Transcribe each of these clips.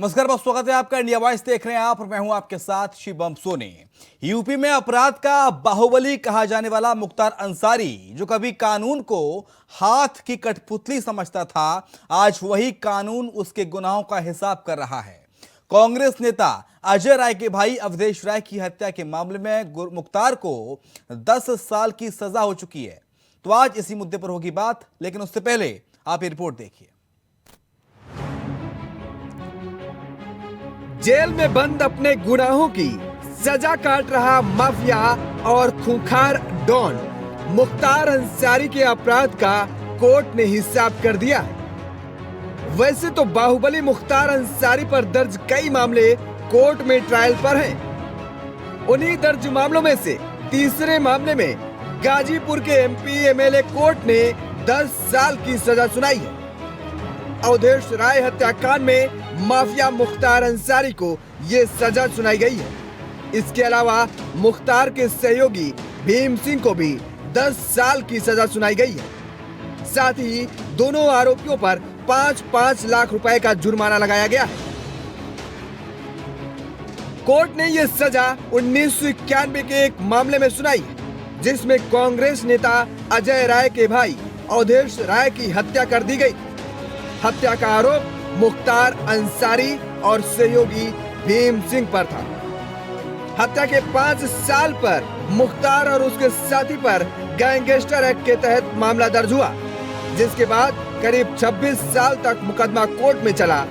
नमस्कार, बहुत स्वागत है आपका। इंडिया वॉइस देख रहे हैं आप और मैं हूं आपके साथ शिवम सोनी। यूपी में अपराध का बाहुबली कहा जाने वाला मुख्तार अंसारी, जो कभी कानून को हाथ की कठपुतली समझता था, आज वही कानून उसके गुनाहों का हिसाब कर रहा है। कांग्रेस नेता अजय राय के भाई अवधेश राय की हत्या के मामले में मुख्तार को 10 साल की सजा हो चुकी है। तो आज इसी मुद्दे पर होगी बात, लेकिन उससे पहले आप ये रिपोर्ट देखिए। जेल में बंद अपने गुनाहों की सजा काट रहा माफिया और खूंखार डॉन मुख्तार अंसारी के अपराध का कोर्ट ने हिसाब कर दिया है। वैसे तो बाहुबली मुख्तार अंसारी पर दर्ज कई मामले कोर्ट में ट्रायल पर हैं। उन्हीं दर्ज मामलों में से तीसरे मामले में गाजीपुर के एमपी एमएलए कोर्ट ने 10 साल की सजा सुनाई है। अवधेश राय हत्याकांड में माफिया मुख्तार अंसारी को ये सजा सुनाई गई है। इसके अलावा मुख्तार के सहयोगी भीम सिंह को भी 10 साल की सजा सुनाई गई है। साथ ही दोनों आरोपियों पर 5-5 लाख रुपए का जुर्माना लगाया गया है। कोर्ट ने यह सजा 1991 के एक मामले में सुनाई, जिसमें कांग्रेस नेता अजय राय के भाई अवधेश राय की हत्या कर दी गई। हत्या का आरोप मुख्तार अंसारी और सहयोगी भीम सिंह पर था। हत्या के 5 साल पर मुख्तार और उसके साथी पर गैंगस्टर एक्ट के तहत मामला दर्ज हुआ, जिसके बाद करीब 26 साल तक मुकदमा कोर्ट में चला।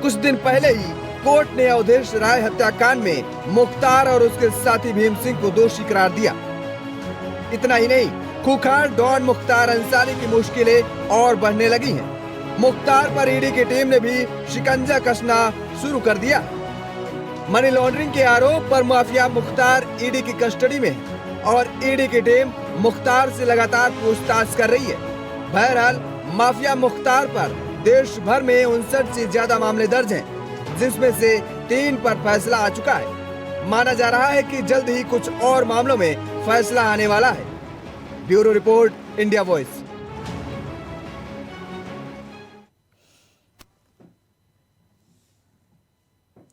कुछ दिन पहले ही कोर्ट ने अवधेश राय हत्याकांड में मुख्तार और उसके साथी भीम सिंह को दोषी करार दिया। इतना ही नहीं, खूंखार डॉन मुख्तार अंसारी की मुश्किलें और बढ़ने लगी हैं। मुख्तार पर ईडी की टीम ने भी शिकंजा कसना शुरू कर दिया। मनी लॉन्ड्रिंग के आरोप पर माफिया मुख्तार ईडी की कस्टडी में है और ईडी की टीम मुख्तार से लगातार पूछताछ कर रही है। बहरहाल माफिया मुख्तार पर देश भर में 59 से ज्यादा मामले दर्ज हैं, जिसमें से 3 पर फैसला आ चुका है। माना जा रहा है कि जल्द ही कुछ और मामलों में फैसला आने वाला है। Bureau report, India voice.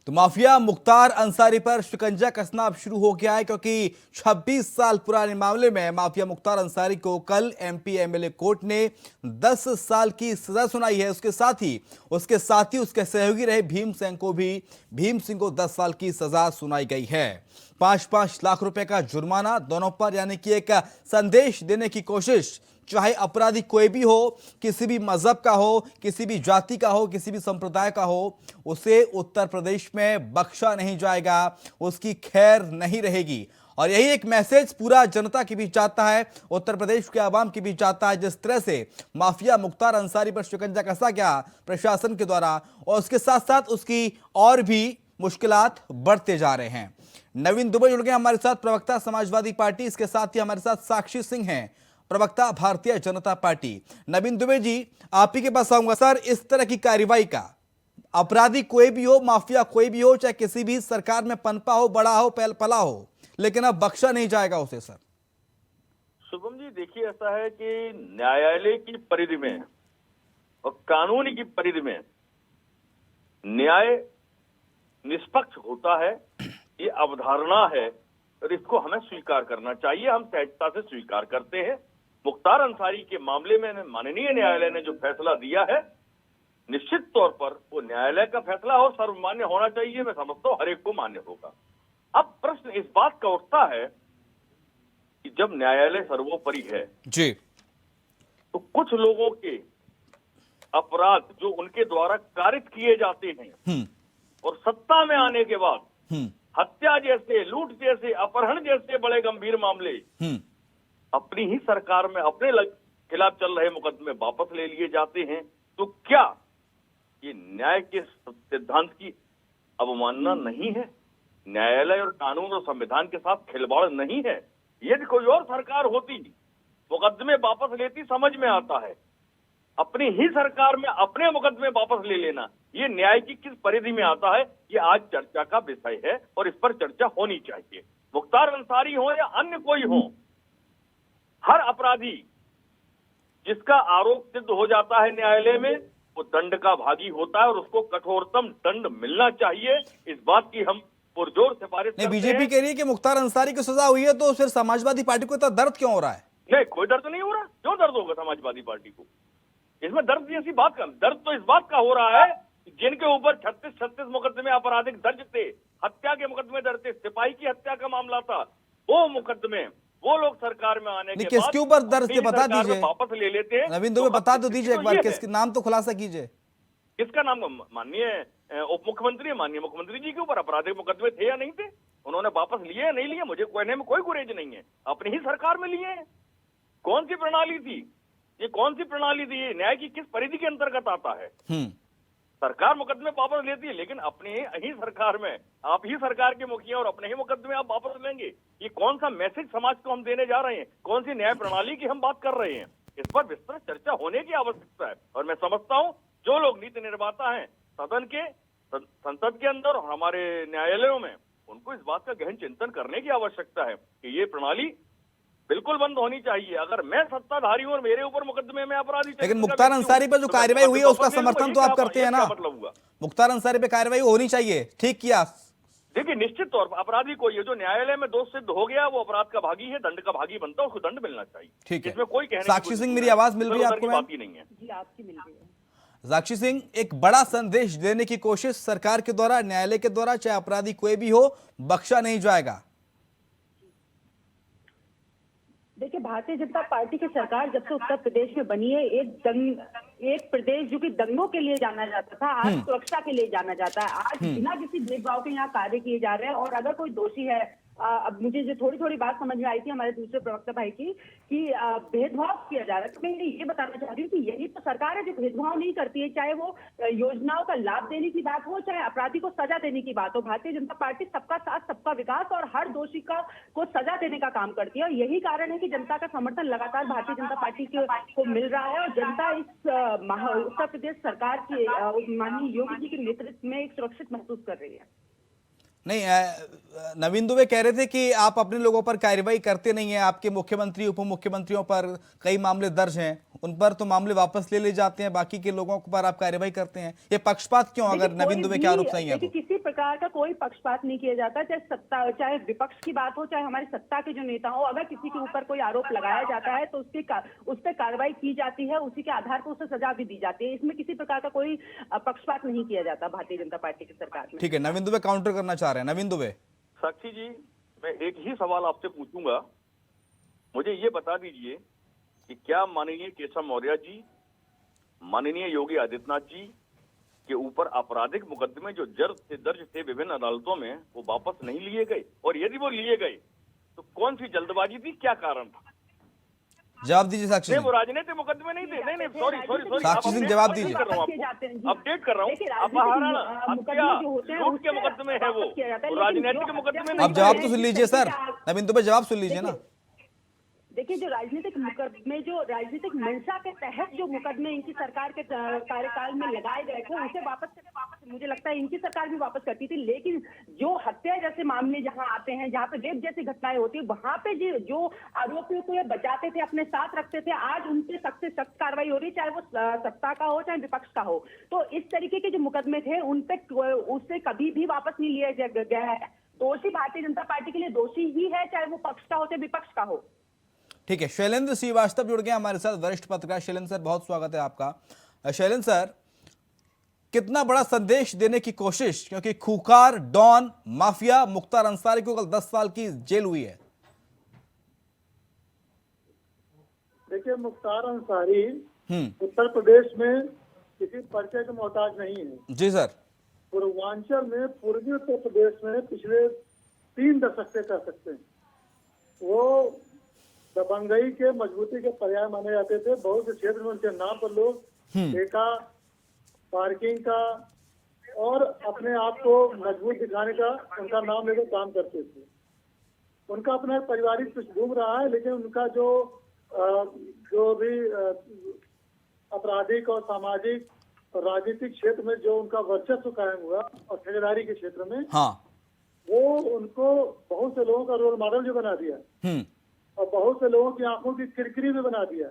तो माफिया मुख्तार अंसारी पर शिकंजा कसना अब शुरू हो गया है, क्योंकि 26 साल पुराने मामले में माफिया मुख्तार अंसारी को कल एमपी एमएलए कोर्ट ने 10 साल की सजा सुनाई है। उसके साथी उसके सहयोगी रहे भीम सिंह को 10 साल की सजा सुनाई गई है। 5-5 लाख रुपए का जुर्माना दोनों पर, यानी कि एक संदेश देने की कोशिश। चाहे अपराधी कोई भी हो, किसी भी मजहब का हो, किसी भी जाति का हो, किसी भी संप्रदाय का हो, उसे उत्तर प्रदेश में बख्शा नहीं जाएगा, उसकी खैर नहीं रहेगी। और यही एक मैसेज पूरा जनता के बीच जाता है, उत्तर प्रदेश के आवाम के बीच जाता है। जिस तरह से माफिया मुख्तार अंसारी पर शिकंजा कसा गया प्रशासन के द्वारा, और उसके साथ साथ उसकी और भी मुश्किलात बढ़ते जा रहे हैं। नवीन दुबे जुड़ गए हमारे साथ, प्रवक्ता समाजवादी पार्टी। इसके साथ ही हमारे साथ साक्षी सिंह हैं, प्रवक्ता भारतीय जनता पार्टी। नवीन दुबे जी, आप ही के पास आऊंगा। सर, इस तरह की कार्रवाई का अपराधी कोई भी हो, माफिया कोई भी हो, चाहे किसी भी सरकार में पनपा हो, बड़ा हो, पला हो, लेकिन अब बख्शा नहीं जाएगा उसे। सर शुभम जी, देखिए, ऐसा है कि न्यायालय की परिधि में और कानून की परिधि में न्याय निष्पक्ष होता है, ये अवधारणा है और इसको हमें स्वीकार करना चाहिए। हम सहजता से स्वीकार करते हैं। मुख्तार अंसारी के मामले में माननीय न्यायालय ने जो फैसला दिया है, निश्चित तौर पर वो न्यायालय का फैसला और सर्वमान्य होना चाहिए। मैं समझता हूँ हर एक को मान्य होगा। अब प्रश्न इस बात का उठता है कि जब न्यायालय सर्वोपरि है जी, तो कुछ लोगों के अपराध जो उनके द्वारा कारित किए जाते हैं और सत्ता में आने के बाद हत्या जैसे, लूट जैसे, अपहरण जैसे बड़े गंभीर मामले अपनी ही सरकार में अपने खिलाफ चल रहे मुकदमे वापस ले लिए जाते हैं, तो क्या ये न्याय के सिद्धांत की अवमानना नहीं है? न्यायालय और कानून और संविधान के साथ खिलवाड़ नहीं है? यदि कोई और सरकार होती, मुकदमे वापस लेती, समझ में आता है। अपनी ही सरकार में अपने मुकदमे वापस ले लेना, ये न्याय की किस परिधि में आता है? ये आज चर्चा का विषय है और इस पर चर्चा होनी चाहिए। मुख्तार अंसारी हो या अन्य कोई हो, हर अपराधी जिसका आरोप सिद्ध हो जाता है न्यायालय में, वो दंड का भागी होता है और उसको कठोरतम दंड मिलना चाहिए। इस बात की हम पुरजोर सिफारिश नहीं, करते बीजेपी हैं। कह रही है कि मुख्तार अंसारी की सजा हुई है, तो फिर समाजवादी पार्टी को इतना दर्द क्यों हो रहा है? नहीं, कोई दर्द नहीं हो रहा। क्यों दर्द होगा समाजवादी पार्टी को? इसमें दर्द जैसी बात का दर्द तो इस बात का हो रहा है कि जिनके ऊपर 36 मुकदमे आपराधिक दर्ज थे, हत्या के मुकदमे दर्ज थे, सिपाही की हत्या का मामला था, वो मुकदमे वो लोग सरकार में आने के बाद किसके ऊपर दर्ज थे अपनी बता सरकार में दीजिए वापस ले लेते हैं। नवीन तो दुबे, बता अब दो दीजिए एक तो बार, ये किसके नाम तो खुलासा कीजिए। किसका नाम? माननीय उप मुख्यमंत्री, माननीय मुख्यमंत्री जी के ऊपर आपराधिक मुकदमे थे या नहीं थे? उन्होंने वापस लिए या नहीं लिए? मुझे कहने में कोई गुरेज नहीं है। अपनी ही सरकार में लिए हैं। कौन सी प्रणाली थी ये? कौन सी प्रणाली थी ये? न्याय की किस परिधि के अंतर्गत आता है? सरकार मुकदमे वापस लेती है, लेकिन अपने ही सरकार में आप ही सरकार के मुखिया और अपने ही मुकदमे आप वापस लेंगे। ये कौन सा मैसेज समाज को हम देने जा रहे हैं? कौन सी न्याय प्रणाली की हम बात कर रहे हैं? इस पर विस्तृत चर्चा होने की आवश्यकता है। और मैं समझता हूं जो लोग नीति निर्माता हैं सदन के, संसद के अंदर और हमारे न्यायालयों में, उनको इस बात का गहन चिंतन करने की आवश्यकता है कि ये प्रणाली बिल्कुल बंद होनी चाहिए। अगर मैं सत्ताधारी हूं और मेरे ऊपर मुकदमे में अपराधी, लेकिन मुख्तार अंसारी पर जो कार्रवाई हुई है उसका समर्थन तो आप करते हैं ना? मतलब हुआ मुख्तार अंसारी पे कार्रवाई होनी चाहिए, ठीक किया। देखिए, निश्चित तौर पर अपराधी को ये जो न्यायालय में दोष सिद्ध हो गया वो अपराध का भागी है, दंड का भागी बनता है, उसको दंड मिलना चाहिए। ठीक है। इसमें कोई कहने साक्षी सिंह, मेरी आवाज मिल रही है आपको? बात ही नहीं है जी, आपकी मिल रही है। साक्षी सिंह, एक बड़ा संदेश देने की कोशिश सरकार के द्वारा, न्यायालय के द्वारा, चाहे अपराधी कोई भी हो, बख्शा नहीं जाएगा। देखिए, भारतीय जनता पार्टी की सरकार जब से उत्तर प्रदेश में बनी है, एक प्रदेश जो कि दंगों के लिए जाना जाता था, आज सुरक्षा के लिए जाना जाता है। आज बिना किसी भेदभाव के यहाँ कार्य किए जा रहे हैं। और अगर कोई दोषी है, अब मुझे जो थोड़ी थोड़ी बात समझ में आई थी हमारे दूसरे प्रवक्ता भाई की कि भेदभाव किया जा रहा है, तो मैं ये बताना चाह रही हूँ कि यही तो सरकार है जो भेदभाव नहीं करती है। चाहे वो योजनाओं का लाभ देने की बात हो, चाहे अपराधी को सजा देने की बात हो, भारतीय जनता पार्टी सबका साथ सबका विकास और हर दोषी को सजा देने का काम करती है। और यही कारण है कि जनता का समर्थन लगातार भारतीय जनता पार्टी को मिल रहा है। और जनता इस उत्तर प्रदेश सरकार की माननीय योगी जी के नेतृत्व में एक सुरक्षित महसूस कर रही है। नहीं, नवीन दुबे कह रहे थे कि आप अपने लोगों पर कार्रवाई करते नहीं है, आपके मुख्यमंत्री उप मुख्यमंत्रियों पर कई मामले दर्ज हैं, उन पर तो मामले वापस ले जाते हैं, बाकी के लोगों पर आप कार्रवाई करते हैं। ये पक्षपात क्यों, अगर नवीन दुबे के आरोप सही है तो? किसी प्रकार का कोई पक्षपात नहीं किया जाता, चाहे सत्ता, चाहे विपक्ष की बात हो, चाहे हमारी सत्ता के जो नेता हो। अगर किसी के ऊपर कोई आरोप लगाया जाता है तो उस पर कार्रवाई की जाती है, उसी के आधार पर उसे सजा भी दी जाती है। इसमें किसी प्रकार का कोई पक्षपात नहीं किया जाता भारतीय जनता पार्टी की सरकार में। ठीक है, नवीन दुबे काउंटर करना चाह रहे हैं। नवीन दुबे। साक्षी जी, मैं एक ही सवाल आपसे पूछूंगा, मुझे ये बता दीजिए कि क्या माननीय केशव मौर्य जी, माननीय योगी आदित्यनाथ जी के ऊपर आपराधिक मुकदमे जो दर्ज थे विभिन्न अदालतों में, वो वापस नहीं लिए गए? और यदि वो लिए गए तो कौन सी जल्दबाजी थी, क्या कारण था? जवाब दीजिए साक्षी सिंह। वो राजनीतिक मुकदमे नहीं थे। नहीं, सॉरी, साक्षी सिंह जवाब दीजिए। अपडेट कर रहा हूँ। अपहरण, हत्या, लूट के मुकदमे है वो राजनीतिक मुकदमे नहीं। अब जवाब तो सुन लीजिए सर, नवीन दुबे जवाब सुन लीजिए ना। देखिए, जो राजनीतिक मुकदमे, जो राजनीतिक मंशा के तहत जो मुकदमे इनकी सरकार के कार्यकाल में लगाए गए थे, उसे वापस मुझे लगता है इनकी सरकार भी वापस करती थी। लेकिन जो हत्या जैसे मामले जहां आते हैं, जहां पे रेप जैसी घटनाएं होती है, वहां पे जो आरोपियों को ये बचाते थे, अपने साथ रखते थे, आज उनसे सख्त से सख्त कार्रवाई हो रही है, चाहे वो सत्ता का हो चाहे विपक्ष का हो। तो इस तरीके के जो मुकदमे थे उन पे उससे कभी भी वापस नहीं लिया गया है। दोषी भारतीय जनता पार्टी के लिए दोषी ही है, चाहे वो पक्ष का हो चाहे विपक्ष का हो। ठीक है, शैलेंद्र श्रीवास्तव जुड़ गए हमारे साथ, वरिष्ठ पत्रकार। शैलेंद्र सर, बहुत स्वागत है आपका। शैलेंद्र सर, कितना बड़ा संदेश देने की कोशिश, क्योंकि खूंखार डॉन माफिया मुख्तार अंसारी को कल 10 साल की जेल हुई है। देखिए, मुख्तार अंसारी उत्तर प्रदेश में किसी परिचय के मोहताज नहीं है। जी सर। पूर्वांचल में, पूर्वी उत्तर प्रदेश में पिछले 3 दशक से कह सकते हैं, वो दबंगई के मजबूती के पर्याय माने जाते थे। बहुत से क्षेत्र में उनके नाम पर लोग ठेका, पार्किंग का और अपने आप को मजबूत दिखाने का उनका नाम लेकर काम करते थे। उनका अपना पारिवारिक पृष्ठभूमि रहा है, लेकिन उनका जो भी आपराधिक और सामाजिक और राजनीतिक क्षेत्र में जो उनका वर्चस्व कायम हुआ और ठेकेदारी के क्षेत्र में, वो उनको बहुत से लोगों का रोल मॉडल जो बना दिया और बहुत से लोगों की आंखों की किरकिरी भी बना दिया।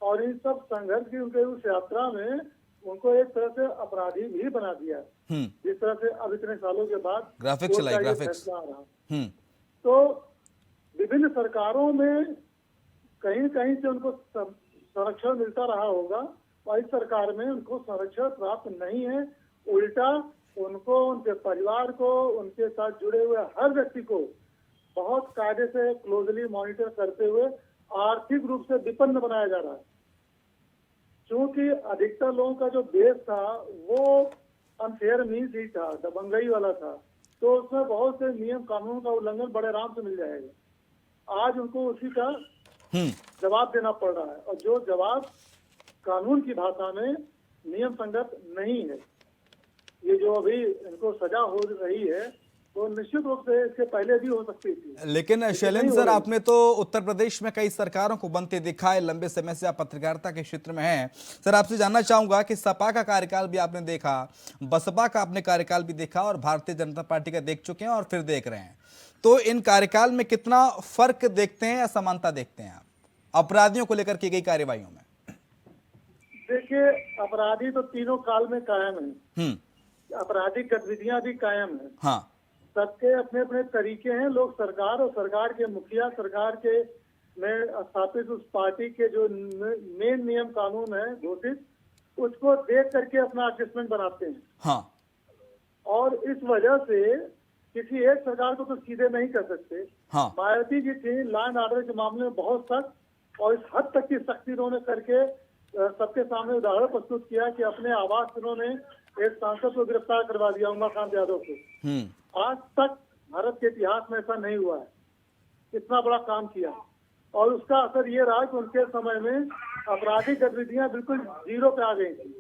और इन सब संघर्ष की उनके उस यात्रा में उनको एक तरह से अपराधी भी बना दिया। जिस तरह से अब इतने सालों के बाद ग्राफिक्स कोर्ट का चलाई, ये ग्राफिक्स। फैसला आ रहा। तो विभिन्न सरकारों में कहीं कहीं से उनको संरक्षण मिलता रहा होगा, और इस सरकार में उनको संरक्षण प्राप्त नहीं है। उल्टा उनको, उनके परिवार को, उनके साथ जुड़े हुए हर व्यक्ति को बहुत कायदे से क्लोजली मॉनिटर करते हुए आर्थिक रूप से विपन्न बनाया जा रहा है। क्योंकि अधिकतर लोगों का जो बेस था वो अनफेयर मीन्स ही था, दबंगई वाला था, तो उसमें बहुत से नियम कानून का उल्लंघन बड़े आराम से मिल जाएगा। आज उनको उसी का जवाब देना पड़ रहा है, और जो जवाब कानून की भाषा में नियम संगत नहीं है। ये जो अभी इनको सजा हो रही है तो निश्चित रूप से इसके पहले भी हो सकती थी। लेकिन शैलेंद्र सर, आपने तो उत्तर प्रदेश में कई सरकारों को बनते देखा है, लंबे समय से आप पत्रकारिता के क्षेत्र में हैं। सर, आपसे जानना चाहूंगा कि सपा का कार्यकाल भी आपने देखा, बसपा का आपने कार्यकाल भी देखा, और भारतीय जनता पार्टी का देख चुके हैं और फिर देख रहे हैं, तो इन कार्यकाल में कितना फर्क देखते हैं या समानता देखते हैं आप अपराधियों को लेकर की गई कार्यवाहियों में? देखिए, अपराधी तो तीनों काल में कायम है, आपराधिक गतिविधियां भी कायम है। हाँ, सबके अपने अपने तरीके हैं। लोग सरकार और सरकार के मुखिया, सरकार के में स्थापित उस पार्टी के जो मेन नियम कानून है घोषित, उसको देख करके अपना एडजस्टमेंट बनाते हैं। हाँ, और इस वजह से किसी एक सरकार को तो सीधे नहीं कर सकते। हाँ, मायावती जी थी लॉ एंड ऑर्डर के मामले में बहुत सख्त, और इस हद तक की सख्ती उन्होंने करके सबके सामने उदाहरण प्रस्तुत किया कि अपने आवाज से उन्होंने एक सांसद को गिरफ्तार करवा दिया, उमाकांत यादव को। आज तक भारत के इतिहास में ऐसा नहीं हुआ है, इतना बड़ा काम किया। और उसका असर ये रहा कि उनके समय में आपराधिक गतिविधियां बिल्कुल जीरो पे आ गई थी।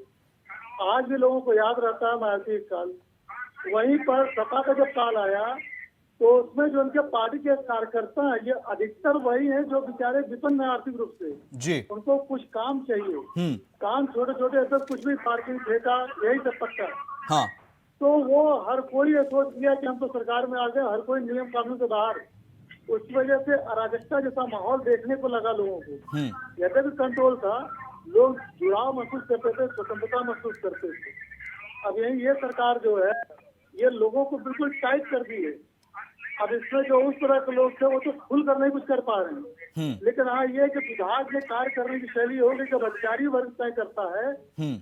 आज भी लोगों को याद रहता है मायावती काल। वहीं पर सपा का जब काल आया तो उसमें जो उनके पार्टी के कार्यकर्ता हैं, ये अधिकतर वही हैं जो बेचारे विपन्न है आर्थिक रूप से जी। उनको कुछ काम चाहिए, काम छोटे छोटे ऐसा कुछ भी पार्किंग ठेका यही सब पक्का। हाँ, तो वो हर कोई ये सोच लिया कि हम तो सरकार में आ गए, हर कोई नियम कानून से बाहर। उस वजह से अराजकता जैसा माहौल देखने को लगा लोगों को। यद्यपि कंट्रोल था, लोग जुड़ाव महसूस करते थे, स्वतंत्रता महसूस करते थे। अब यही ये सरकार जो है ये लोगों को बिल्कुल टाइट कर दी है। अब इसमें जो उस तरह के लोग थे वो तो खुल कर नहीं कुछ कर पा रहे हैं, लेकिन हाँ ये कि विभाग में कार्य करने की शैली होगी, जब अधिकारी वर्ग तय करता है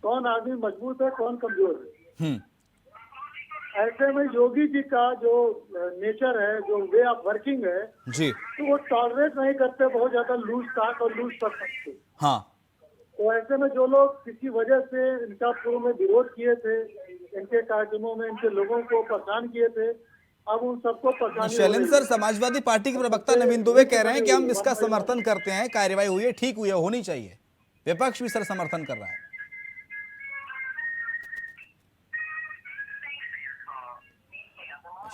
कौन आदमी मजबूत है कौन कमजोर है। ऐसे में योगी जी का जो नेचर है, जो वे ऑफ वर्किंग है जी, तो वो टॉलरेट नहीं करते बहुत ज्यादा लूज टॉक और लूज कर सकते। हाँ, तो ऐसे में जो लोग किसी वजह से इनका पूर्व में विरोध किए थे, इनके कार्यक्रमों में इनके लोगों को परेशान किए थे, अब उन सबको परेशानी। शैलेंद्र सर, समाजवादी पार्टी के प्रवक्ता नवीन दुबे कह रहे हैं कि हम इसका समर्थन करते हैं, कार्यवाही हुई है, ठीक हुई है, होनी चाहिए। विपक्ष भी सर समर्थन कर रहा है।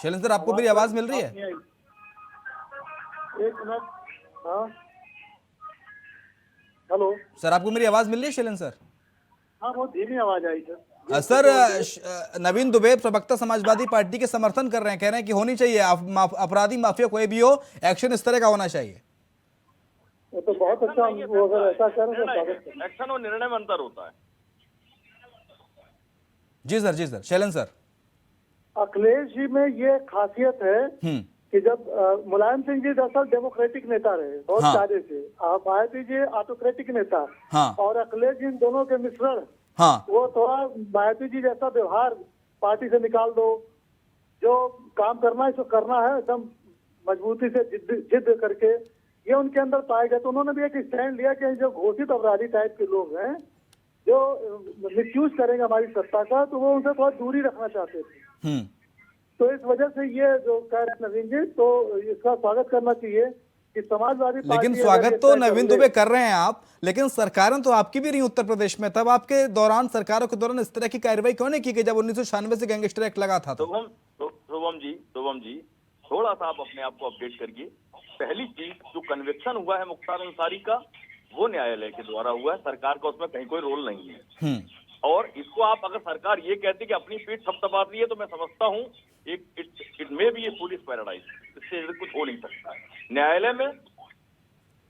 शैलेंद्र सर, आपको मेरी आवाज मिल रही है? एक मिनट। हाँ, हेलो सर, आपको मेरी आवाज मिल रही है शैलेंद्र सर? हाँ, बहुत धीमी आवाज आई सर। सर, नवीन दुबे प्रवक्ता समाजवादी पार्टी के समर्थन कर रहे हैं, कह रहे हैं कि होनी चाहिए, अपराधी माफिया कोई भी हो, एक्शन इस तरह का होना चाहिए। वो तो बहुत अच्छा, वो अगर ऐसा करें तो स्वागत है। एक्शन और निर्णय में अंतर होता है। जी सर, जी सर। शैलेंद्र सर, अखिलेश जी में ये खासियत है कि जब मुलायम सिंह जी दरअसल डेमोक्रेटिक नेता रहे बहुत सारे से, मायावती जी ऑटोक्रेटिक नेता, और अखिलेश जी इन दोनों के मिश्रण। हाँ, वो थोड़ा मायावती जी जैसा व्यवहार पार्टी से निकाल दो, जो काम करना है इसको करना है एकदम मजबूती से जिद करके, ये उनके अंदर पाया गया। तो उन्होंने भी एक स्टैंड लिया कि जो घोषित अपराधी टाइप के लोग हैं जो मिसयूज करेंगे हमारी सत्ता का, तो वो उनसे थोड़ा दूरी रखना चाहते थे। तो इस वजह से ये जो कह रहे नवीन जी, तो इसका स्वागत करना चाहिए कि समाजवादी पार्टी। लेकिन स्वागत तो नवीन दुबे कर रहे हैं आप, लेकिन सरकारें तो आपकी भी रही उत्तर प्रदेश में, तब आपके दौरान, सरकारों के दौरान इस तरह की कार्रवाई क्यों नहीं की गई जब 1996 से गैंगस्टर एक्ट लगा था? शुभम जी थोड़ा सा आप अपने आप को अपडेट करिए। पहली चीज, जो कन्विक्शन हुआ है मुख्तार अंसारी का, वो न्यायालय के द्वारा हुआ है, सरकार का उसमें कहीं कोई रोल नहीं है। और इसको आप अगर सरकार ये कहती कि अपनी पीठ थपथपा रही है, तो मैं समझता हूँ it may be A police paradise, इससे कुछ हो नहीं सकता। न्यायालय में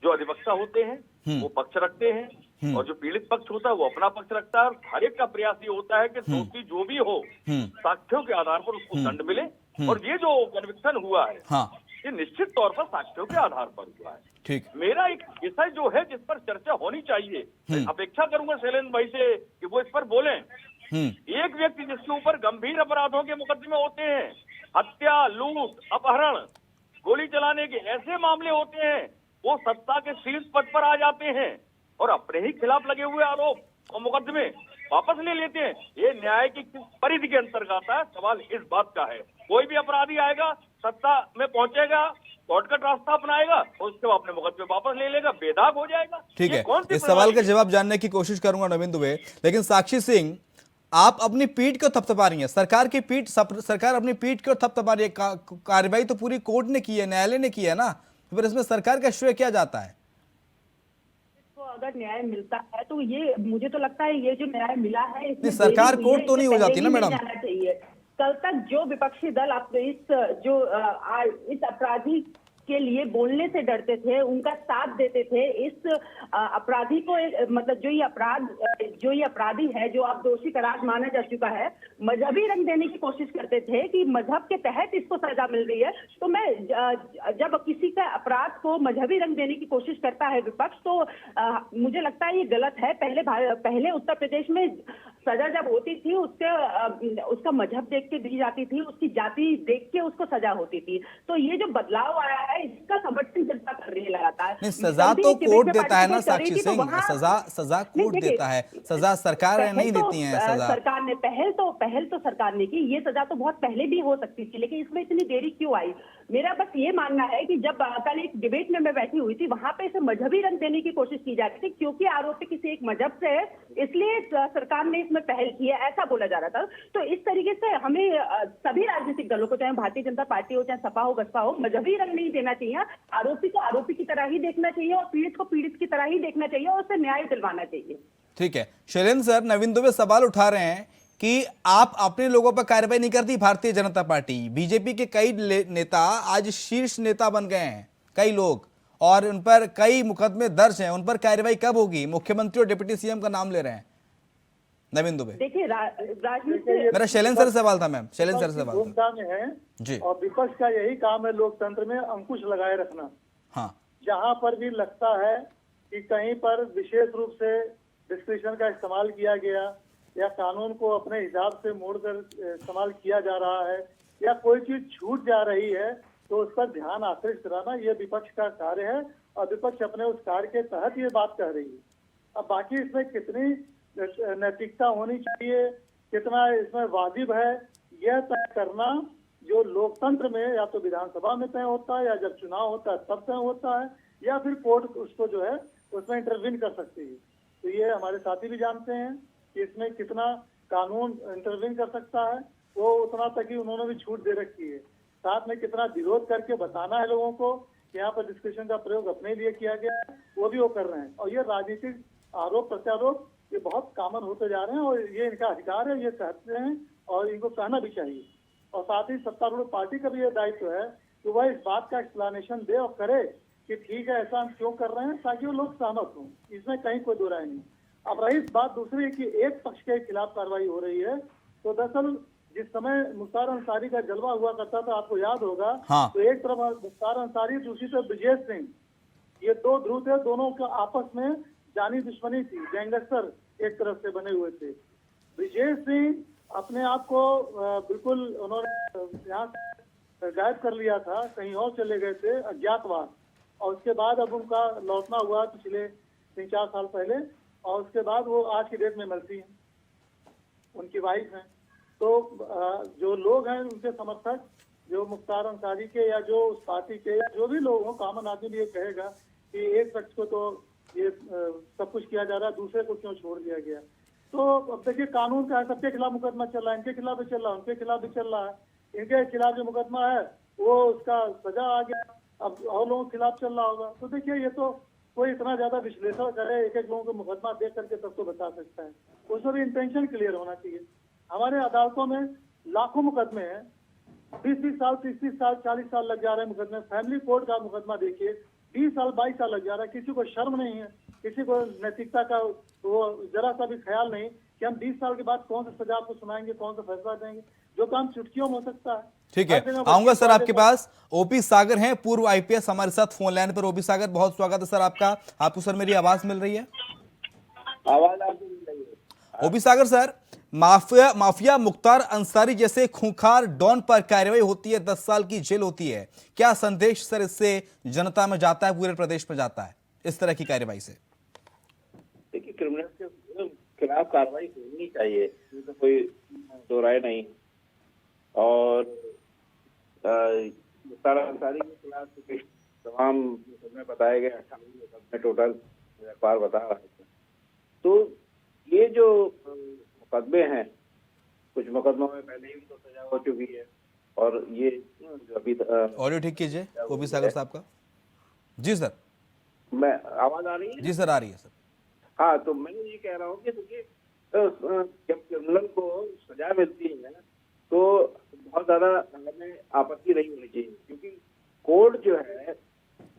जो अधिवक्ता होते हैं वो पक्ष रखते हैं, और जो पीड़ित पक्ष होता है वो अपना पक्ष रखता है। और हर एक का प्रयास ये होता है कि दोषी जो भी हो साक्ष्यों के आधार पर उसको दंड मिले। और ये जो कन्विक्शन हुआ है हाँ ये निश्चित तौर पर साक्ष्यों के आधार पर हुआ है। ठीक। मेरा एक विषय जो है जिस पर चर्चा होनी चाहिए, मैं अपेक्षा करूंगा शैलेंद्र भाई से कि वो इस पर बोलें। एक व्यक्ति जिसके ऊपर गंभीर अपराधों के मुकदमे होते हैं, हत्या, लूट, अपहरण, गोली चलाने के ऐसे मामले होते हैं, वो सत्ता के शीर्ष पद पर आ जाते हैं और अपने ही खिलाफ लगे हुए आरोप और मुकदमे वापस ले लेते हैं। ये न्याय की किस परिधि के अंतर्गत आता है, सवाल इस बात का है। कोई भी अपराधी आएगा, सत्ता में पहुंचेगा, शॉर्टकट रास्ता अपनाएगा और उसके बाद अपने मुकदमे वापस ले लेगा, बेदाग हो जाएगा। ठीक ये है, कौन सी इस सवाल का प्रणाली? जवाब जानने की कोशिश करूंगा नवीन दुबे, लेकिन साक्षी सिंह आप अपनी पीठ क्यों थपथपा रही हैं? सरकार की पीठ, सरकार अपनी पीठ क्यों थपथपा रही है? कार्रवाई तो पूरी कोर्ट ने की है, न्यायालय ने की है ना, तो फिर इसमें सरकार का श्रेय क्या जाता है? तो अगर न्याय मिलता है तो ये मुझे तो लगता है ये जो न्याय मिला है इसमें नहीं, सरकार देरी हुई है, कोर्ट तो नहीं इससे हो जाती पहले ना ही मैडम। मिल जाना चाहिए। कल तक जो विपक्षी दल इस अपराधी के लिए बोलने से डरते थे, उनका साथ देते थे, इस अपराधी को मतलब जो ये अपराधी है, जो अब दोषी करार माना जा चुका है, मजहबी रंग देने की कोशिश करते थे कि मजहब के तहत इसको सजा मिल रही है। तो मैं जब किसी का अपराध को मजहबी रंग देने की कोशिश करता है विपक्ष, तो मुझे लगता है ये गलत है। पहले उत्तर प्रदेश में सजा जब होती थी उसका मजहब देख के दी जाती थी, उसकी जाति देख के उसको सजा होती थी। तो ये जो बदलाव आया है इसका समर्थन जनता कर रही है लगातार। नहीं, सजा तो कोर्ट देता है ना साक्षी तो सिंह, सजा कोर्ट देता है, सजा सरकार नहीं देती है सजा। सरकार ने पहल तो सरकार ने की, ये सजा तो बहुत पहले भी हो सकती थी, लेकिन इसमें इतनी देरी क्यों आई? मेरा बस ये मानना है कि जब कल एक डिबेट में मैं बैठी हुई थी, वहां पे इसे मजहबी रंग देने की कोशिश की जा रही थी, क्योंकि आरोपी किसी एक मजहब से है, इसलिए सरकार ने इसमें पहल की है, ऐसा बोला जा रहा था। तो इस तरीके से हमें सभी राजनीतिक दलों को, चाहे भारतीय जनता पार्टी हो, चाहे सपा हो, बसपा हो, मजहबी रंग नहीं देना चाहिए। आरोपी को आरोपी की तरह ही देखना चाहिए और पीड़ित को पीड़ित की तरह ही देखना चाहिए और उसे न्याय दिलवाना चाहिए। ठीक है शैलेंद्र सर, नवीन दुबे सवाल उठा रहे हैं कि आप अपने लोगों पर कार्रवाई नहीं करती भारतीय जनता पार्टी। बीजेपी के कई नेता आज शीर्ष नेता बन गए हैं, कई लोग, और उन पर कई मुकदमे दर्ज हैं, उन पर कार्रवाई कब होगी? मुख्यमंत्री और डिप्टी सीएम का नाम ले रहे हैं नवीन दुबे। देखिए राजनीति, मेरा शैलेंद्र सर से सवाल था मैम, शैलेंद्र सर से सवाल था भूमिका में है जी। और विपक्ष का यही काम है लोकतंत्र में अंकुश लगाए रखना। हाँ जहां पर भी लगता है कि कहीं पर विशेष रूप से डिस्क्रिप्शन का इस्तेमाल किया गया या कानून को अपने हिसाब से मोड़कर इस्तेमाल किया जा रहा है या कोई चीज छूट जा रही है, तो उस पर ध्यान आकृष्ट कराना ये विपक्ष का कार्य है और विपक्ष अपने उस कार्य के तहत ये बात कह रही है। अब बाकी इसमें कितनी नैतिकता होनी चाहिए, कितना इसमें वाजिब है, यह तय करना जो लोकतंत्र में या तो विधानसभा में तय होता है या जब चुनाव होता है तब तय होता है, या फिर कोर्ट उसको जो है उसमें इंटरवीन कर सकती है। तो ये हमारे साथी भी जानते हैं कि इसमें कितना कानून इंटरवीन कर सकता है, वो उतना तक ही उन्होंने भी छूट दे रखी है। साथ में कितना विरोध करके बताना है लोगों को कि यहाँ पर डिस्कशन का प्रयोग अपने लिए किया गया है, वो भी वो कर रहे हैं। और ये राजनीतिक आरोप प्रत्यारोप ये बहुत कॉमन होते जा रहे हैं और ये इनका अधिकार है, ये कहते हैं और इनको कहना भी चाहिए। और साथ ही सत्तारूढ़ पार्टी का भी ये दायित्व है कि वह इस बात का एक्सप्लेनेशन दे और करे कि ठीक है ऐसा हम क्यों कर रहे हैं, ताकि वो लोग सहमत हों। इसमें कहीं कोई दो राय नहीं। अब रही बात दूसरी कि एक पक्ष के खिलाफ कार्रवाई हो रही है, तो दरअसल जिस समय मुख्तार अंसारी का जलवा हुआ करता था, आपको याद होगा, हाँ। तो एक तरफ मुख्तार अंसारी, दूसरी तरफ ब्रजेश सिंह, ये दो ध्रुव थे, दोनों का आपस में जानी दुश्मनी थी, गैंगस्टर एक तरफ से बने हुए थे। ब्रजेश सिंह अपने आप को बिल्कुल उन्होंने यहाँ से गायब कर लिया था, कहीं और चले गए थे अज्ञातवास, और उसके बाद अब उनका लौटना हुआ पिछले 3-4 साल पहले, और उसके बाद वो आज की डेट में मिलती हैं, उनकी वाइफ हैं। तो जो लोग हैं उनके समर्थक, जो मुख्तार अंसारी के या जो उस पार्टी के या जो भी लोग हों, कॉमन आदमी भी ये कहेगा कि एक शख्स को तो ये सब कुछ किया जा रहा है, दूसरे को क्यों छोड़ दिया गया। तो अब देखिए कानून का है, सबके खिलाफ मुकदमा चल रहा है, इनके खिलाफ भी चल रहा है, उनके खिलाफ भी चल रहा है। इनके खिलाफ जो मुकदमा है वो उसका सजा आ गया, अब और लोगों के खिलाफ चल रहा होगा। तो देखिए ये तो कोई इतना ज्यादा विश्लेषण करे, एक एक लोगों को मुकदमा देख करके तब तो बता सकता है। उसमें भी इंटेंशन क्लियर होना चाहिए। हमारे अदालतों में लाखों मुकदमे हैं, 20-20 साल, 30-30 साल, 40 साल लग जा रहे हैं मुकदमे। फैमिली कोर्ट का मुकदमा देखिए, 20 साल 22 साल लग जा रहा है। किसी को शर्म नहीं है, किसी को नैतिकता का वो जरा सा भी ख्याल नहीं कि हम 20 साल के बाद कौन सा सजा आपको सुनाएंगे, कौन सा फैसला देंगे। जो काम चुटकियों में हो सकता है। ठीक है, हर जगह आऊंगा सर बच्चे आपके पास। ओपी सागर हैं, पूर्व आईपीएस, हमारे साथ फोन लाइन पर। ओपी सागर, बहुत स्वागत है सर आपका। आपको सर मेरी आवाज मिल रही है? आवाज आपको मिल रही है? ओपी सागर सर, माफिया मुख्तार अंसारी जैसे खूंखार डॉन पर कार्रवाई होती है, 10 साल की जेल होती है, क्या संदेश सर इससे जनता में जाता है, पूरे प्रदेश में जाता है इस तरह की कार्रवाई से? देखिए, क्रिमिनल के खिलाफ कार्रवाई होनी चाहिए, इसमें तो कोई दो राय नहीं। और मुख्तार अंसारी के खिलाफ तमाम मुकदमे बताए गए, 98 मुकदमे टोटल अखबार बता रहा है। तो ये जो मुकदमे हैं, कुछ मुकदमों में पहले ही उनको सजा हो चुकी है, और ये जो अभी ऑडियो ठीक कीजिए ओपी सागर साहब का। जी सर, मैं आवाज आ रही है? जी सर, आ रही है सर। हाँ, तो मैं ये कह रहा हूँ कि देखिए, जब क्रिमिनल को सजा मिलती है तो बहुत ज्यादा हमें आपत्ति नहीं होनी चाहिए, क्योंकि कोर्ट जो है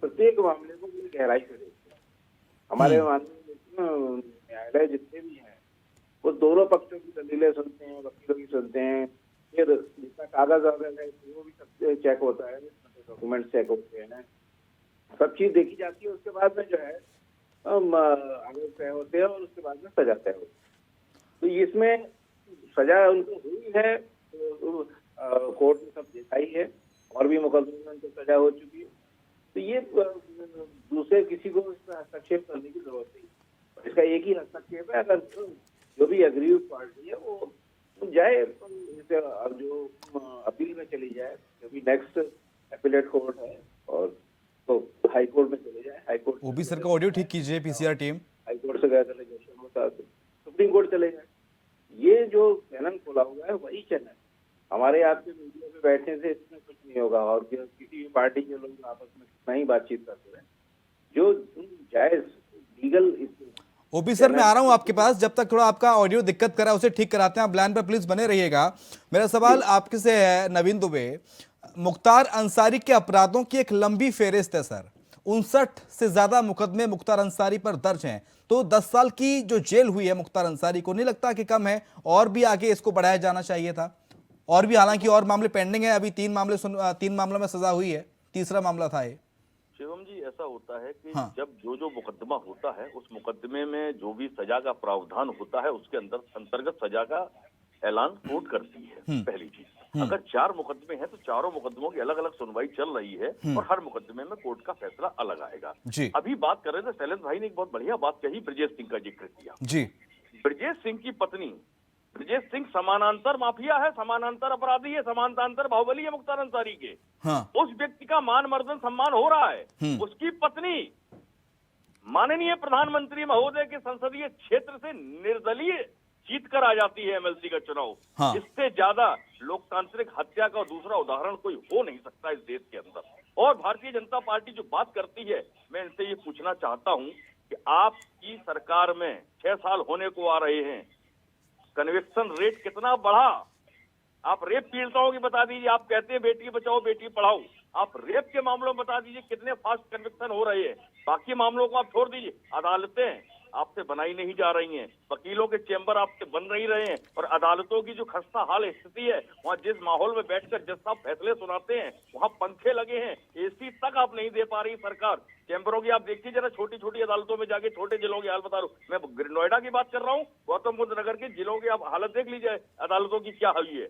प्रत्येक मामले को पूरी गहराई से देखती है। हमारे न्यायालय जितने भी हैं वो दोनों पक्षों की दलीलें सुनते हैं, वकीलों की सुनते हैं, फिर जितना कागज वगैरह है वो भी सब चेक होता है, डॉक्यूमेंट चेक होते हैं, सब चीज देखी जाती है। उसके बाद में जो है आगे तय होते हैं और उसके बाद में सजा तय होती है। तो इसमें सजा उनको हुई है, तो कोर्ट ने सब देखा ही है, और भी मुकदमे में उनको सजा हो चुकी है। तो ये दूसरे किसी को इसमें हस्तक्षेप करने की जरूरत नहीं। इसका एक ही हस्तक्षेप है, अगर जो भी अग्रीव पार्टी है वो जाए, अब जो अपील में चली जाए, जो भी नेक्स्ट अपीलेट कोर्ट है, और तो हाई कोर्ट में चले जाए। हाई कोर्ट ओपी सर का ऑडियो ठीक कीजिए, पीसीआर टीम। हाई कोर्ट से गया डेलीगेशन होता तो सुप्रीम कोर्ट चले जाए। ये जो चैनल खोला हुआ है वही चैनल, हमारे आपके मीडिया पे बैठने से इसमें कुछ नहीं होगा, और किसी भी पार्टी के लोग आपस में कितना ही बातचीत करते हैं, जो जायज लीगल। ओपी सर, मैं आ रहा हूं आपके पास, जब तक थोड़ा आपका ऑडियो दिक्कत करा उसे ठीक कराते हैं। आप लाइन पर प्लीज बने रहिएगा। मेरा सवाल आपके से है नवीन दुबे, मुख्तार अंसारी के अपराधों की एक लंबी फेहरिस्त है सर, 59 से ज्यादा मुकदमे मुख्तार अंसारी पर दर्ज हैं, तो 10 साल की जो जेल हुई है मुख्तार अंसारी को, नहीं लगता कि कम है, और भी आगे इसको बढ़ाया जाना चाहिए था? और भी हालांकि और मामले पेंडिंग है, अभी 3 मामलों में सजा हुई है, तीसरा मामला था ये। शिवम जी, ऐसा होता है कि हाँ। जब जो मुकदमा होता है उस मुकदमे में जो भी सजा का प्रावधान होता है उसके अंतर्गत सजा का ऐलान कोर्ट करती है। पहली चीज, अगर 4 मुकदमे हैं तो चारों मुकदमों की अलग अलग सुनवाई चल रही है, और हर मुकदमे में कोर्ट का फैसला अलग आएगा। जी। अभी बात कर रहे थे, शैलेंद्र भाई ने एक बहुत बढ़िया बात कही, ब्रजेश सिंह का जिक्र किया। जी। ब्रजेश सिंह की पत्नी, ब्रजेश सिंह समानांतर माफिया है, समानांतर अपराधी है, समानांतर बाहुबली है मुख्तार अंसारी के। हाँ। उस व्यक्ति का मान मर्दन सम्मान हो रहा है। उसकी पत्नी माननीय प्रधानमंत्री महोदय के संसदीय क्षेत्र से निर्दलीय जीत कर आ जाती है एमएलसी का चुनाव। हाँ। इससे ज्यादा लोकतांत्रिक हत्या का दूसरा उदाहरण कोई हो नहीं सकता इस देश के अंदर। और भारतीय जनता पार्टी जो बात करती है, मैं इनसे ये पूछना चाहता हूं कि आपकी सरकार में 6 साल होने को आ रहे हैं, कन्विक्शन रेट कितना बढ़ा? आप रेप पीड़िताओं की बता दीजिए, आप कहते हैं बेटी बचाओ बेटी पढ़ाओ, आप रेप के मामलों में बता दीजिए कितने फास्ट कन्विक्शन हो रहे हैं। बाकी मामलों को आप छोड़ दीजिए, अदालतें आपसे बनाई नहीं जा रही हैं, वकीलों के चेंबर आपसे बन नहीं रहे हैं, और अदालतों की जो खस्ता हाल स्थिति है, वहाँ जिस माहौल में बैठकर जज साहब फैसले सुनाते हैं वहाँ पंखे लगे हैं, एसी तक आप नहीं दे पा रही सरकार। चैम्बरों की आप देखिए जरा, छोटी छोटी अदालतों में जाके छोटे जिलों की हाल बता रहा हूँ मैं, नोएडा की बात कर रहा हूँ, गौतम बुद्ध नगर के जिलों की आप हालत देख लीजिए अदालतों की क्या हुई है।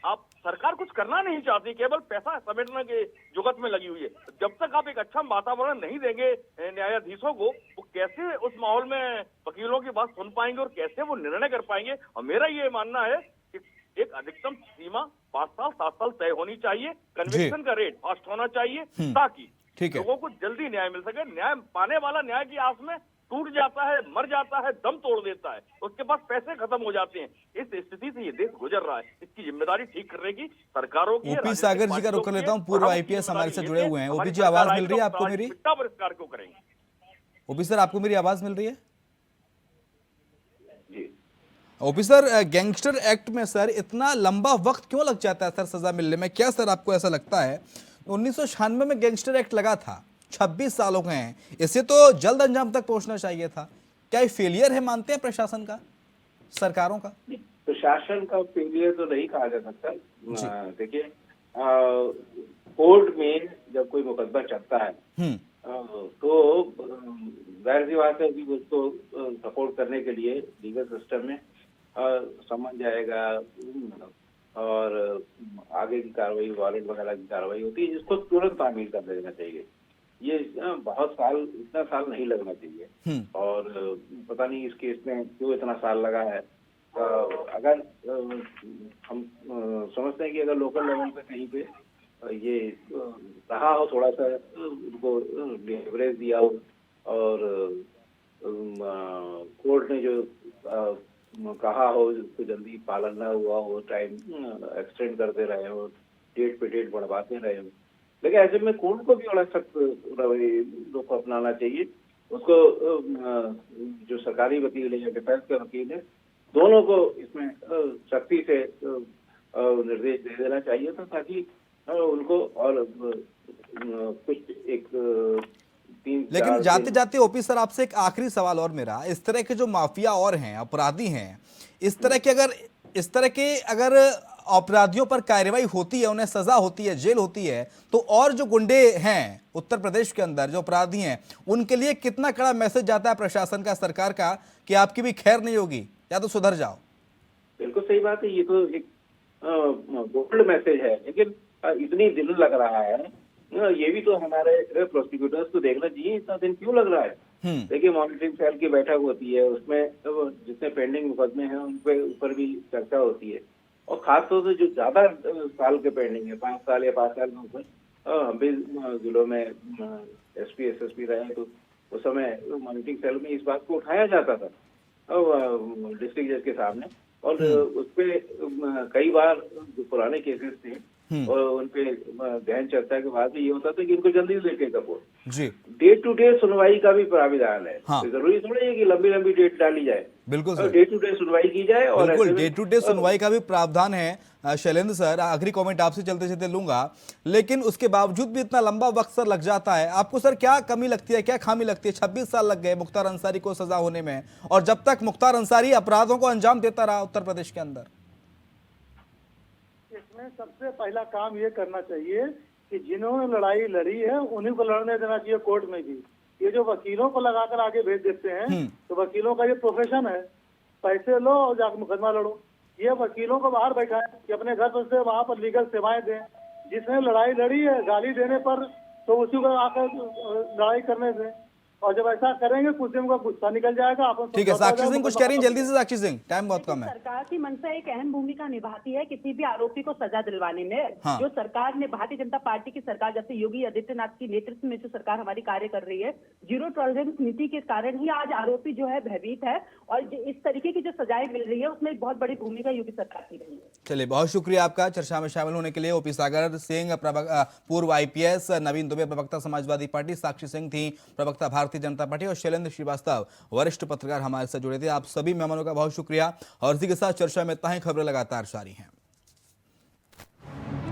आप सरकार कुछ करना नहीं चाहती, केवल पैसा समेटने के जुगत में लगी हुई है। जब तक आप एक अच्छा वातावरण नहीं देंगे न्यायाधीशों को, वो कैसे उस माहौल में वकीलों की बात सुन पाएंगे और कैसे वो निर्णय कर पाएंगे। और मेरा ये मानना है कि एक अधिकतम सीमा 5 साल 7 साल तय होनी चाहिए, कन्विक्शन का रेट फास्ट होना चाहिए, ताकि लोगों को जल्दी न्याय मिल सके। न्याय पाने वाला न्याय की आस में टूट जाता है, मर जाता है, दम तोड़ देता है, उसके पास पैसे खत्म हो जाते हैं। इस स्थिति से ये देश गुजर रहा है, इसकी जिम्मेदारी ठीक करने की सरकारों की। ओपी सागर जी का रुख कर लेता हूं, पूर्व आईपीएस हमारे साथ जुड़े हुए हैं। ओपी जी, आवाज मिल रही है आपको मेरी? बहिष्कार क्यों करेंगे? ओपी सर, आपको मेरी आवाज मिल रही है? जी। ओपी सर, गैंगस्टर एक्ट में सर इतना लंबा वक्त क्यों लग जाता है सर सजा मिलने में? क्या सर आपको ऐसा लगता है? 1996 में गैंगस्टर एक्ट लगा था, 26 साल हो गए हैं, इसे तो जल्द अंजाम तक पहुंचना चाहिए था। क्या ये फेलियर है मानते हैं प्रशासन का, सरकारों का? प्रशासन का फेलियर तो नहीं कहा जा सकता। देखिए, कोर्ट में जब कोई मुकदमा चलता है तो जाहिर सी बात है कि उसको सपोर्ट करने के लिए लीगल सिस्टम में समन जाएगा और आगे की कार्रवाई, वारंट वगैरह की कार्रवाई होती है, जिसको तुरंत तामील कर देना चाहिए। ये बहुत साल, इतना साल नहीं लगना चाहिए। और पता नहीं इस केस में क्यों इतना साल लगा है। अगर हम समझते हैं कि अगर लोकल लेवल पे कहीं पे ये रहा हो, थोड़ा सा उनको लेवरेज दिया हो और कोर्ट ने जो कहा हो उसको जल्दी पालन न हुआ हो, टाइम एक्सटेंड करते रहे हो, डेट पे डेट बढ़वाते रहे हो, लेकिन ऐसे में कोर्ट को भी बड़ा सख्त रवैया को अपनाना चाहिए। उसको जो सरकारी वकील है या डिफेंस का वकील है, दोनों को इसमें सख्ती से निर्देश दे देना चाहिए था, ताकि उनको और कुछ एक लेकिन जाते जाते ओपी सर आपसे एक आखिरी सवाल और मेरा, इस तरह के जो माफिया और हैं, अपराधी हैं, इस तरह के अगर अपराधियों पर कार्रवाई होती है, उन्हें सजा होती है, जेल होती है, तो और जो गुंडे हैं उत्तर प्रदेश के अंदर जो अपराधी हैं, उनके लिए कितना कड़ा मैसेज जाता है प्रशासन का, सरकार का, कि आपकी भी खैर नहीं होगी, या तो सुधर जाओ? बिल्कुल सही बात है, ये तो एक बोल्ड मैसेज है, लेकिन इतनी दिन लग रहा है, ये भी तो हमारे प्रोसिक्यूटर्स को देखना चाहिए, इतना दिन क्यों लग रहा है। देखिए, मॉनिटरिंग सेल की बैठक होती है, उसमें जितने पेंडिंग मुकदमे हैं उन पे ऊपर भी चर्चा होती है, और खासतौर से जो ज्यादा साल के पेंडिंग है, 5 साल या 5 साल के ऊपर, हम भी जिलों में एसपी SSP रहे, तो उस समय मॉनिटरिंग सेल में इस बात को उठाया जाता था डिस्ट्रिक्ट जज के सामने, और उसपे कई बार जो पुराने केसेस थे और उनपे गहन चर्चा के बाद ये होता था कि इनको जल्दी लेके कपूर जी डे टू डे सुनवाई का भी प्राविधान है। हाँ। तो जरूरी थोड़ी है कि लंबी लंबी डेट डाली जाए, बिल्कुल सर, डे टू डे सुनवाई की जाए। और बिल्कुल डे टू डे सुनवाई का भी प्रावधान है। शैलेंद्र सर, आखिरी कमेंट आपसे चलते चलते लूंगा, लेकिन उसके बावजूद भी इतना लंबा वक्त सर लग जाता है, आपको सर क्या कमी लगती है, क्या खामी लगती है? 26 साल लग गए मुख्तार अंसारी को सजा होने में, और जब तक मुख्तार अंसारी अपराधों को अंजाम देता रहा उत्तर प्रदेश के अंदर। इसमें सबसे पहला काम ये करना चाहिए कि जिन्होंने लड़ाई लड़ी है उन्हीं को लड़ने देना चाहिए कोर्ट में भी। ये जो वकीलों को लगाकर आगे भेज देते हैं, तो वकीलों का ये प्रोफेशन है, पैसे लो और जाकर मुकदमा लड़ो। ये वकीलों को बाहर बैठाएं कि अपने घर पर से वहाँ पर लीगल सेवाएं दें। जिसने लड़ाई लड़ी है गाली देने पर, तो उसी को आकर लड़ाई करने दें, और जब ऐसा करेंगे कुछ दिन का गुस्सा निकल जाएगा। अपन ठीक है, साक्षी सिंह कुछ कह रही हैं जल्दी से? साक्षी सिंह, टाइम बहुत कम है। सरकार की मंशा एक अहम भूमिका निभाती है किसी भी आरोपी को सजा दिलवाने में। हाँ। जो सरकार ने, भारतीय जनता पार्टी की सरकार, जैसे योगी आदित्यनाथ की नेतृत्व में जो सरकार हमारी कार्य कर रही है, जीरो टॉलरेंस नीति के कारण ही आज आरोपी जो है भयभीत है, और इस तरीके की जो सजाएं मिल रही है उसमें एक बहुत बड़ी भूमिका योगी सरकार की रही है। चलिए, बहुत शुक्रिया आपका चर्चा में शामिल होने के लिए। ओपी सागर सिंह पूर्व IPS, नवीन दुबे प्रवक्ता समाजवादी पार्टी, साक्षी सिंह थी प्रवक्ता भारतीय जनता पार्टी, और शैलेंद्र श्रीवास्तव वरिष्ठ पत्रकार हमारे साथ जुड़े थे। आप सभी मेहमानों का बहुत शुक्रिया, और इसी के साथ चर्चा में इतना ही। खबरें लगातार जारी हैं।